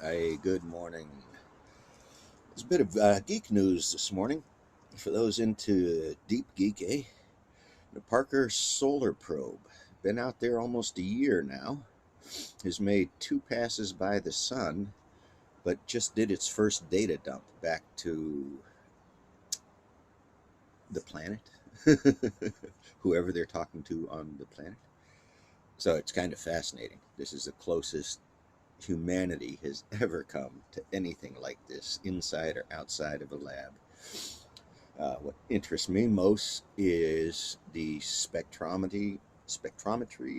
Good morning. There's a bit of geek news this morning. For those into deep geek, the Parker Solar Probe, been out there almost a year now, has made two passes by the sun, but just did its first data dump back to the planet, whoever they're talking to on the planet. So it's kind of fascinating. This is the closest humanity has ever come to anything like this, inside or outside of a lab. What interests me most is the spectrometry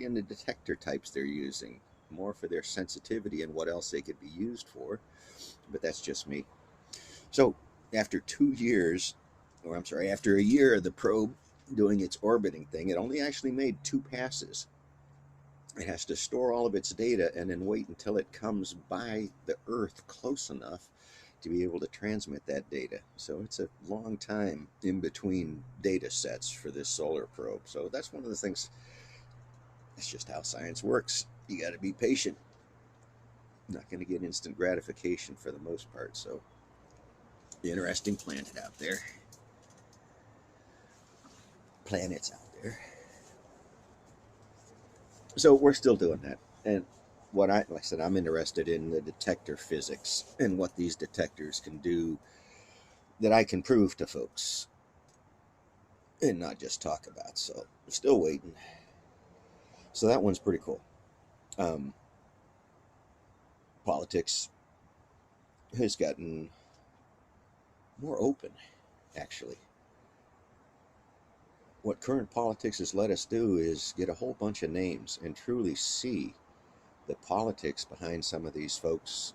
and the detector types they're using, more for their sensitivity and what else they could be used for. But that's just me. So after 2 years, or I'm sorry, after a year of the probe doing its orbiting thing, it only actually made two passes. It has to store all of its data and then wait until it comes by the Earth close enough to be able to transmit that data. So it's a long time in between data sets for this solar probe. So that's one of the things, that's just how science works. You got to be patient. Not going to get instant gratification for the most part. So, interesting planet out there. Planets out there. So we're still doing that. And like I said, I'm interested in the detector physics and what these detectors can do that I can prove to folks and not just talk about. So we're still waiting. So that one's pretty cool. Um, Politics has gotten more open, actually. What current politics has let us do is get a whole bunch of names and truly see the politics behind some of these folks,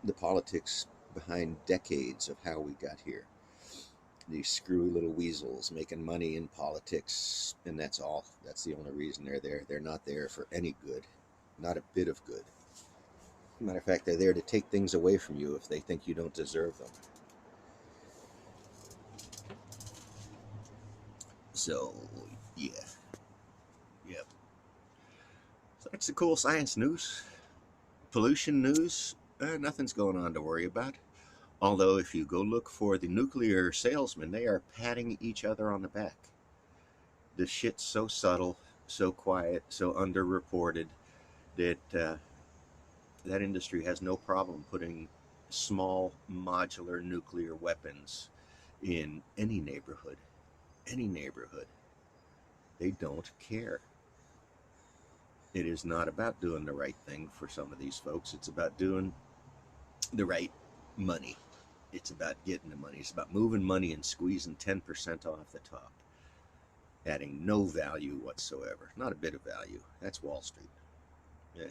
the politics behind decades of how we got here. These screwy little weasels making money in politics, and that's all. That's the only reason they're there. They're not there for any good, not a bit of good. Matter of fact, they're there to take things away from you if they think you don't deserve them. So, yeah, yep. So that's the cool science news. Pollution news, nothing's going on to worry about. Although, if you go look for the nuclear salesmen, they are patting each other on the back. This shit's so subtle, so quiet, so underreported that that industry has no problem putting small modular nuclear weapons in any neighborhood. Any neighborhood. They don't care. It is not about doing the right thing for some of these folks. It's about doing the right money. It's about getting the money. It's about moving money and squeezing 10% off the top, adding no value whatsoever. Not a bit of value. That's Wall Street. Yeah.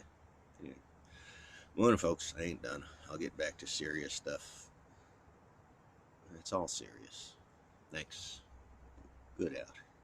Yeah. Well, folks, I ain't done. I'll get back to serious stuff. It's all serious. Thanks. Good out.